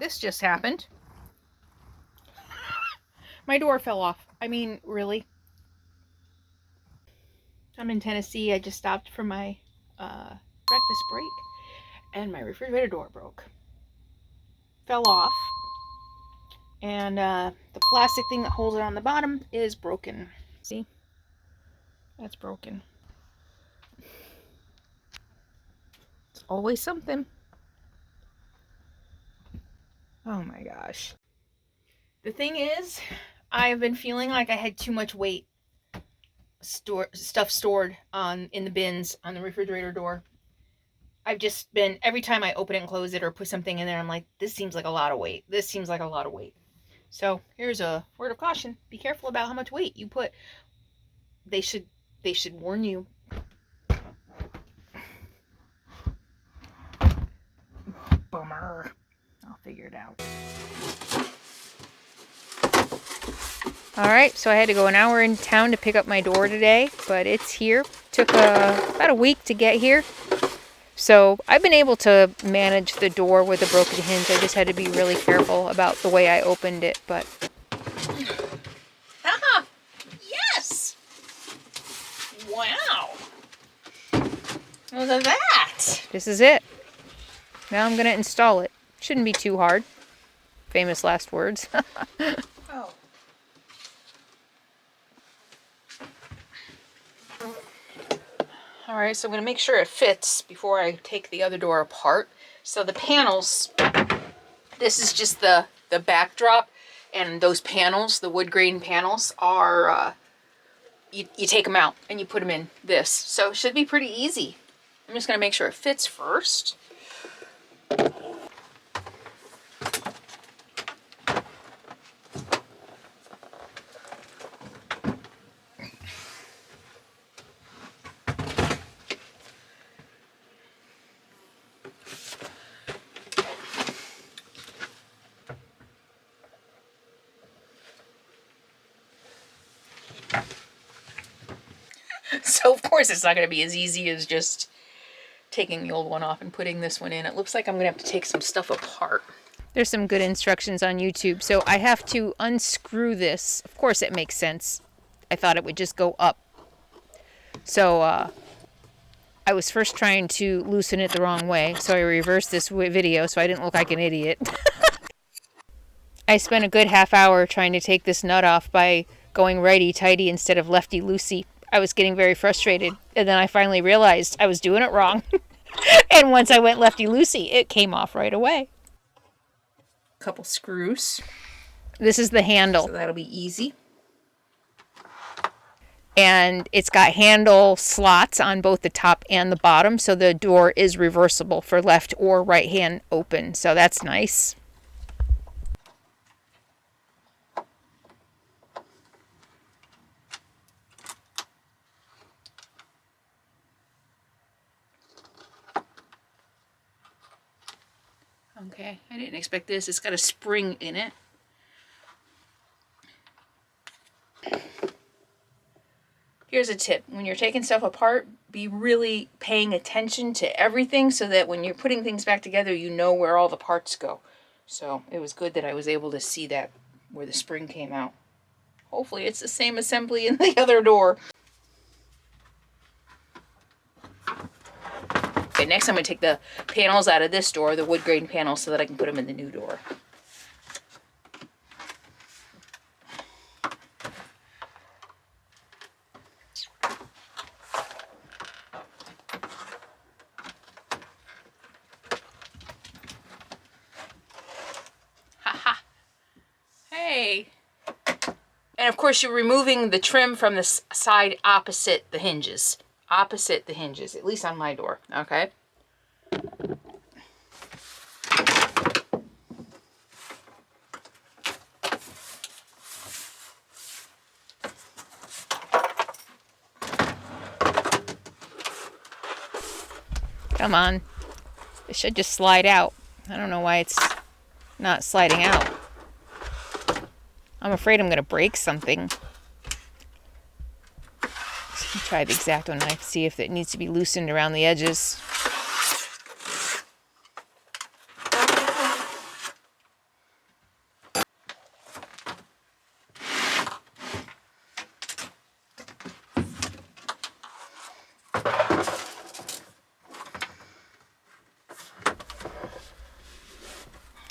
this just happened. My door fell off. I mean, really? I'm in Tennessee. I just stopped for my breakfast break, and my refrigerator door broke. Fell off. And the plastic thing that holds it on the bottom is broken. See? That's broken. It's always something. Oh my gosh. The thing is, I've been feeling like I had too much weight stuff stored in the bins on the refrigerator door. I've just been, every time I open it and close it or put something in there, I'm like, this seems like a lot of weight. This seems like a lot of weight. So here's a word of caution. Be careful about how much weight you put. They should warn you. Bummer. I'll figure it out. Alright, so I had to go an hour in town to pick up my door today, but it's here. Took about a week to get here. So I've been able to manage the door with a broken hinge. I just had to be really careful about the way I opened it, but... Ah! Yes! Wow! Look at that! This is it. Now I'm going to install it. Shouldn't be too hard. Famous last words. Oh. Alright, so I'm going to make sure it fits before I take the other door apart. So the panels, this is just the backdrop, and those panels, the wood grain panels, are, you take them out and you put them in this. So it should be pretty easy. I'm just going to make sure it fits first. So of course it's not going to be as easy as just taking the old one off and putting this one in. It looks like I'm going to have to take some stuff apart. There's some good instructions on YouTube. So I have to unscrew this. Of course it makes sense. I thought it would just go up. So I was first trying to loosen it the wrong way. So I reversed this video so I didn't look like an idiot. I spent a good half hour trying to take this nut off by going righty-tighty instead of lefty-loosey. I was getting very frustrated, and then I finally realized I was doing it wrong. And once I went lefty-loosey, it came off right away. Couple screws. This is the handle. So that'll be easy. And it's got handle slots on both the top and the bottom, so the door is reversible for left or right hand open. So that's nice. Okay, I didn't expect this. It's got a spring in it. Here's a tip. When you're taking stuff apart, be really paying attention to everything so that when you're putting things back together, you know where all the parts go. So it was good that I was able to see that where the spring came out. Hopefully it's the same assembly in the other door. Okay, next I'm going to take the panels out of this door, the wood grain panels, so that I can put them in the new door. Haha. Hey. And of course you're removing the trim from the side opposite the hinges. Opposite the hinges, at least on my door, okay? Come on. It should just slide out. I don't know why it's not sliding out. I'm afraid I'm going to break something. Try the X-Acto knife, see if it needs to be loosened around the edges.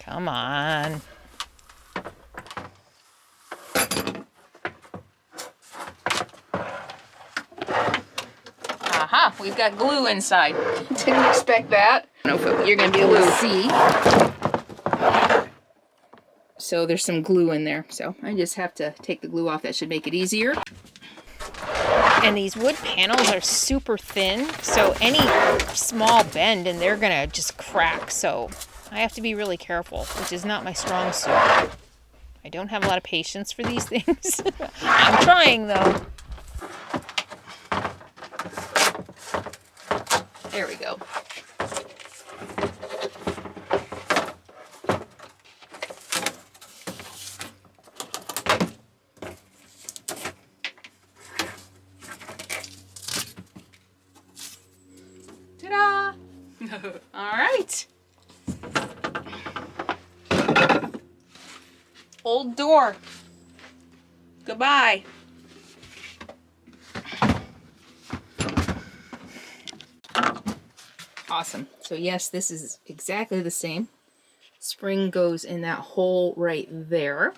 Come on. Aha, we've got glue inside. Didn't expect that. I don't know if you're going to be able to see. So there's some glue in there. So I just have to take the glue off. That should make it easier. And these wood panels are super thin, so any small bend and they're gonna just crack. So I have to be really careful, which is not my strong suit. I don't have a lot of patience for these things. I'm trying though. There we go. Ta-da! All right. Old door. Goodbye. Awesome. So yes, this is exactly the same. Spring goes in that hole right there.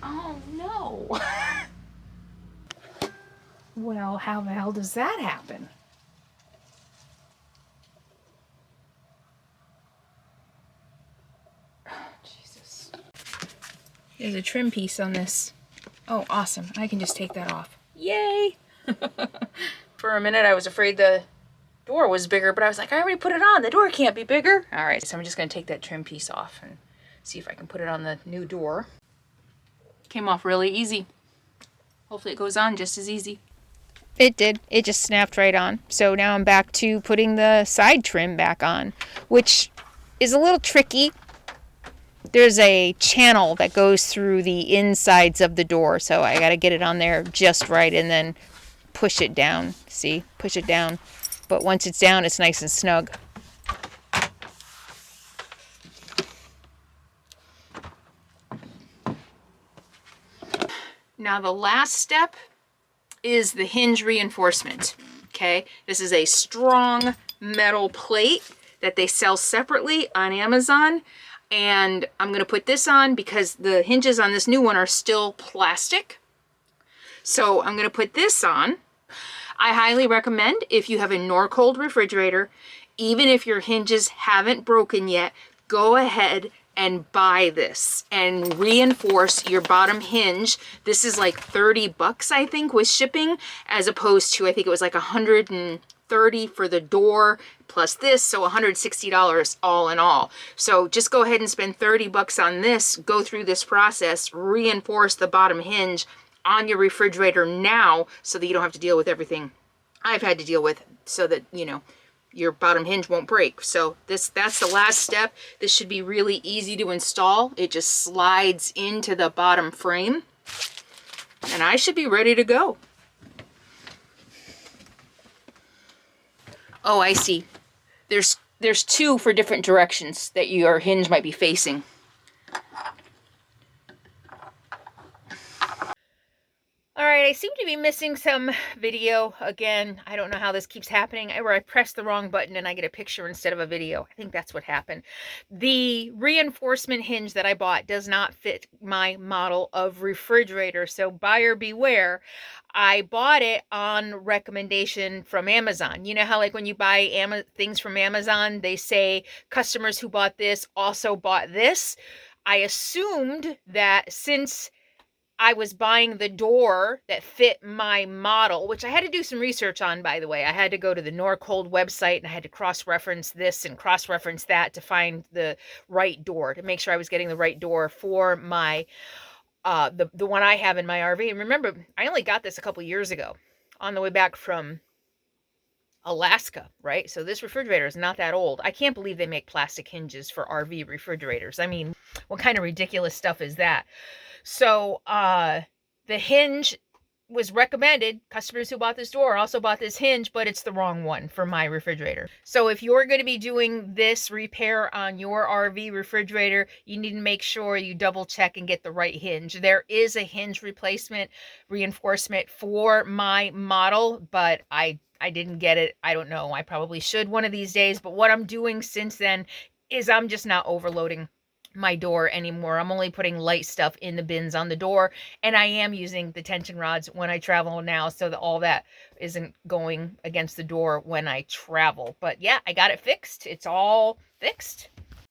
Oh no. Well, how the hell does that happen? Oh, Jesus. There's a trim piece on this. Oh, awesome. I can just take that off. Yay! For a minute, I was afraid the door was bigger, but I was like, I already put it on. The door can't be bigger. All right, so I'm just going to take that trim piece off and see if I can put it on the new door. Came off really easy. Hopefully it goes on just as easy. It did. It just snapped right on. So now I'm back to putting the side trim back on, which is a little tricky. There's a channel that goes through the insides of the door, so I got to get it on there just right and then push it down. See? Push it down. But once it's down, it's nice and snug. Now the last step is the hinge reinforcement, okay? This is a strong metal plate that they sell separately on Amazon, and I'm gonna put this on because the hinges on this new one are still plastic. So I'm gonna put this on. I highly recommend, if you have a Norcold refrigerator, even if your hinges haven't broken yet, go ahead and buy this and reinforce your bottom hinge. This is like 30 bucks, I think, with shipping, as opposed to, I think it was like 130 for the door plus this, so $160 all in all. So just go ahead and spend 30 bucks on this, go through this process, reinforce the bottom hinge on your refrigerator now so that you don't have to deal with everything I've had to deal with, so that, you know, your bottom hinge won't break. So that's the last step. This should be really easy to install. It just slides into the bottom frame and I should be ready to go. Oh, I see. There's two for different directions that your hinge might be facing. All right, I seem to be missing some video again. I don't know how this keeps happening, where I press the wrong button and I get a picture instead of a video. I think that's what happened. The reinforcement hinge that I bought does not fit my model of refrigerator, so buyer beware. I bought it on recommendation from Amazon. You know how, like, when you buy things from Amazon, they say customers who bought this also bought this. I assumed that since I was buying the door that fit my model, which I had to do some research on, by the way. I had to go to the Norcold website and I had to cross-reference this and cross-reference that to find the right door, to make sure I was getting the right door for my the one I have in my RV. And remember, I only got this a couple years ago on the way back from Alaska, right? So this refrigerator is not that old. I can't believe they make plastic hinges for RV refrigerators. I mean, what kind of ridiculous stuff is that? So the hinge was recommended. Customers who bought this door also bought this hinge, but it's the wrong one for my refrigerator. So if you're going to be doing this repair on your RV refrigerator, you need to make sure you double check and get the right hinge. There is a hinge replacement reinforcement for my model, but I didn't get it. I don't know. I probably should one of these days, but what I'm doing since then is I'm just not overloading my door anymore. I'm only putting light stuff in the bins on the door, and I am using the tension rods when I travel now, so that all that isn't going against the door when I travel. But yeah, I got it fixed. It's all fixed.